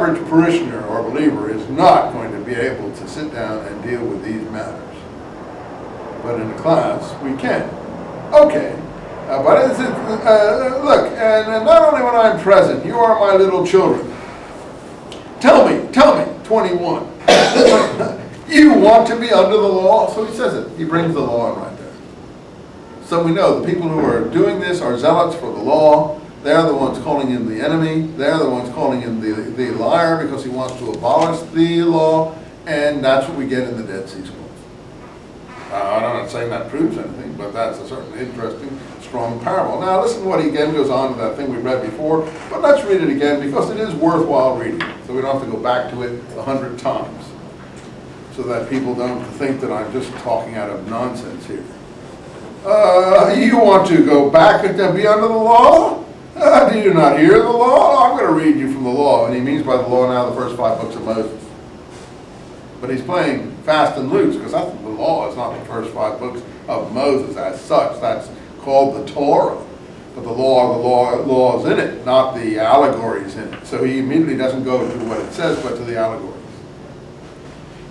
average parishioner or believer is not going to be able to sit down and deal with these matters. But in a class, we can. Okay. But it's, look, and not only when I'm present, you are my little children. Tell me, 21. You want to be under the law? So he says it. He brings the law in right there. So we know the people who are doing this are zealots for the law. They're the ones calling in the enemy. They're the ones calling in the liar because he wants to abolish the law. And that's what we get in the Dead Sea Scrolls. I'm not saying that proves anything, but that's a certainly interesting, strong parable. Now listen to what he again goes on to that thing we read before, but let's read it again because it is worthwhile reading. So we don't have to go back to it 100 times so that people don't think that I'm just talking out of nonsense here. You want to go back and be under the law? Do you not hear the law? I'm going to read you from the law. And he means by the law now the first 5 books of Moses. But he's playing fast and loose because that's the law. It's not the first 5 books of Moses as such. That's called the Torah. But the law is in it, not the allegories in it. So he immediately doesn't go to what it says, but to the allegories.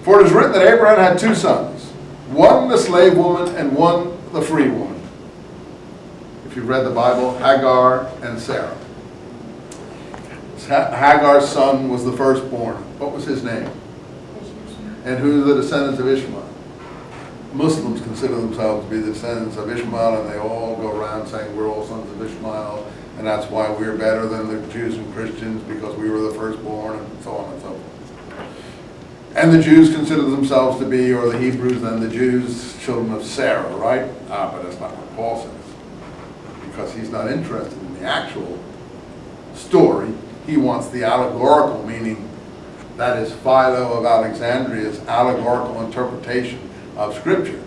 For it is written that Abraham had 2 sons, one the slave woman and one the free woman. If you've read the Bible, Hagar and Sarah. Hagar's son was the firstborn. What was his name? And who are the descendants of Ishmael? Muslims consider themselves to be the descendants of Ishmael, and they all go around saying we're all sons of Ishmael, and that's why we're better than the Jews and Christians because we were the firstborn, and so on and so forth. And the Jews consider themselves to be, or the Hebrews and the Jews, children of Sarah, right? But that's not what Paul says, because he's not interested in the actual story. He wants the allegorical, meaning that is Philo of Alexandria's allegorical interpretation of Scripture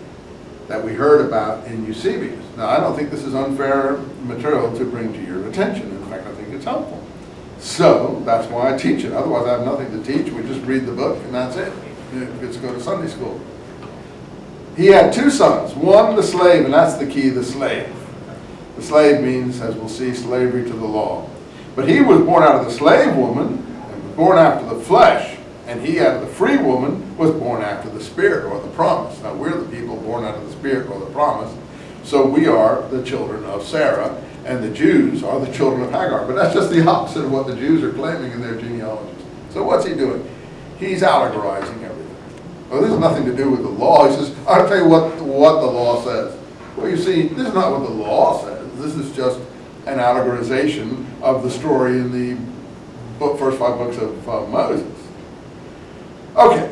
that we heard about in Eusebius. Now, I don't think this is unfair material to bring to your attention. In fact, I think it's helpful. So, that's why I teach it. Otherwise, I have nothing to teach. We just read the book, and that's it. It gets to go to Sunday school. He had 2 sons. One, the slave, and that's the key, the slave. The slave means, as we'll see, slavery to the law. But he was born out of the slave woman, born after the flesh, and he out of the free woman was born after the spirit or the promise. Now we're the people born out of the spirit or the promise, so we are the children of Sarah, and the Jews are the children of Hagar. But that's just the opposite of what the Jews are claiming in their genealogies. So what's he doing? He's allegorizing everything. Well, this has nothing to do with the law. He says, I'll tell you what the law says. Well, you see, this is not what the law says. This is just an allegorization of the story in the first 5 books of Moses. Okay.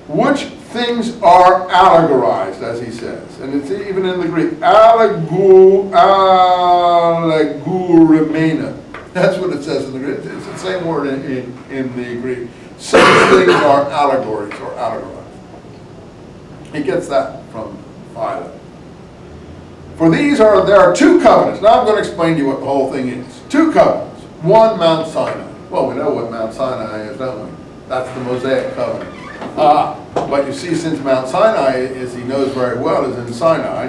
Which things are allegorized, as he says. And it's even in the Greek. Allegoremena. That's what it says in the Greek. It's the same word in the Greek. Such things are allegories or allegorized. He gets that from Philo. For there are 2 covenants. Now I'm going to explain to you what the whole thing is. 2 covenants. One, Mount Sinai. Well, we know what Mount Sinai is, don't we? That's the Mosaic covenant. But you see, since Mount Sinai, as he knows very well, is in Sinai,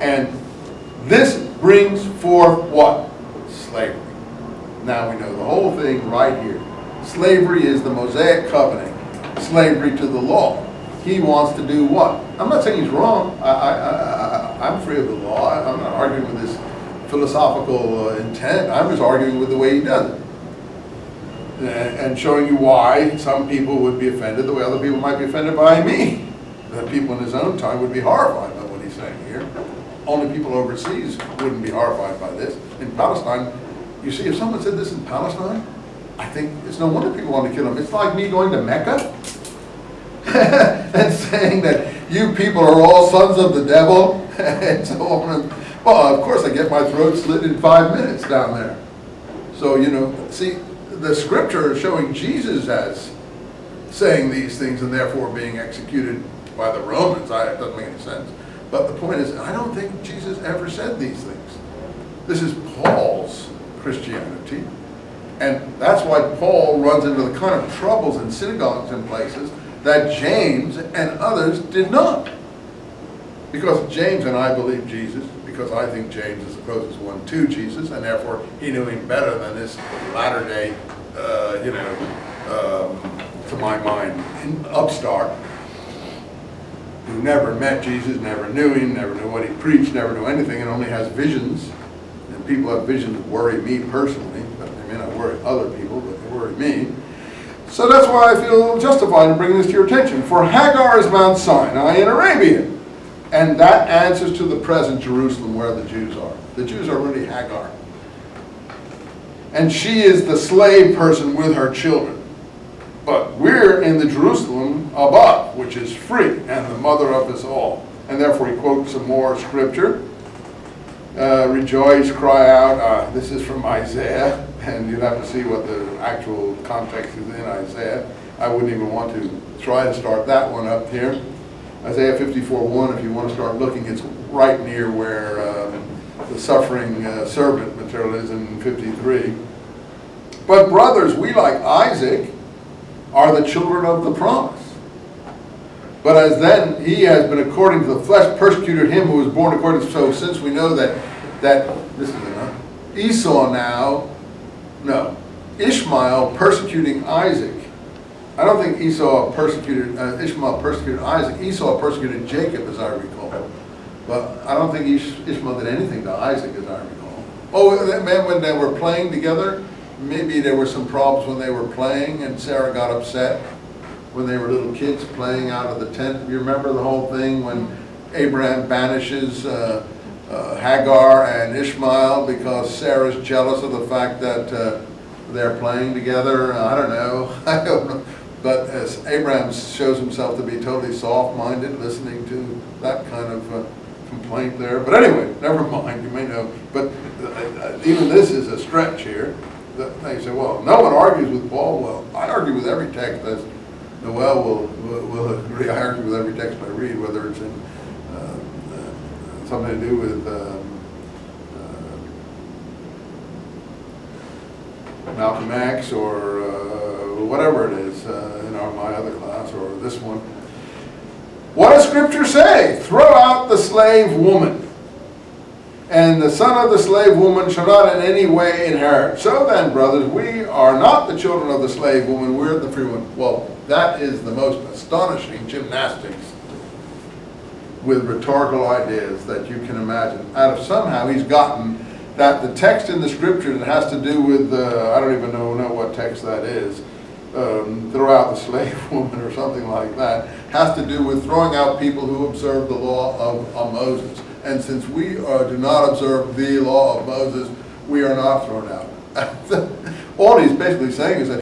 and this brings forth what? Slavery. Now we know the whole thing right here. Slavery is the Mosaic covenant. Slavery to the law. He wants to do what? I'm not saying he's wrong. I'm free of the law. I'm not arguing with his philosophical intent. I'm just arguing with the way he does it. And showing you why some people would be offended the way other people might be offended by me. That people in his own time would be horrified by what he's saying here. Only people overseas wouldn't be horrified by this. In Palestine, you see, if someone said this in Palestine, I think it's no wonder people want to kill him. It's like me going to Mecca and saying that you people are all sons of the devil and so on. Well, of course I get my throat slit in 5 minutes down there. So, you know, see, the scripture is showing Jesus as saying these things and therefore being executed by the Romans. It doesn't make any sense. But the point is, I don't think Jesus ever said these things. This is Paul's Christianity. And that's why Paul runs into the kind of troubles in synagogues and places that James and others did not. Because James and I believe Jesus, because I think James is the closest one to Jesus, and therefore he knew him better than this latter-day you know, to my mind, an upstart who never met Jesus, never knew him, never knew what he preached, never knew anything, and only has visions. And people have visions that worry me personally, but they may not worry other people, but they worry me. So that's why I feel justified in bringing this to your attention. For Hagar is Mount Sinai in Arabia. And that answers to the present Jerusalem where the Jews are. The Jews are really Hagar. And she is the slave person with her children. But we're in the Jerusalem above, which is free and the mother of us all. And therefore he quotes some more scripture. Rejoice, cry out. This is from Isaiah. And you'd have to see what the actual context is in Isaiah. I wouldn't even want to try to start that one up here. Isaiah 54:1, if you want to start looking, it's right near where the suffering servant material is in 53. But brothers, we like Isaac are the children of the promise. But as then he has been according to the flesh persecuted him who was born according to, so since we know that this is enough, Esau now, no, Ishmael persecuting Isaac. I don't think Esau persecuted, Ishmael persecuted Isaac. Esau persecuted Jacob, as I recall. But I don't think Ishmael did anything to Isaac, as I recall. Oh, that man, when they were playing together, maybe there were some problems when they were playing, and Sarah got upset when they were little kids playing out of the tent. You remember the whole thing when Abraham banishes Hagar and Ishmael because Sarah's jealous of the fact that they're playing together? I don't know. But as Abraham shows himself to be totally soft-minded, listening to that kind of complaint there. But anyway, never mind, you may know. But even this is a stretch here. They say, well, no one argues with Paul. Well, I argue with every text, as Noel will agree. I argue with every text I read, whether it's in something to do with Malcolm X or whatever it is in my other class or this one. What does Scripture say? Throw out the slave woman, and the son of the slave woman shall not in any way inherit. So then, brothers, we are not the children of the slave woman, we're the free one. Well, that is the most astonishing gymnastics with rhetorical ideas that you can imagine. Out of somehow he's gotten that the text in the Scripture that has to do with, I don't even know what text that is, throw out the slave woman or something like that, has to do with throwing out people who observe the law of Moses. And since we do not observe the law of Moses, we are not thrown out. All he's basically saying is that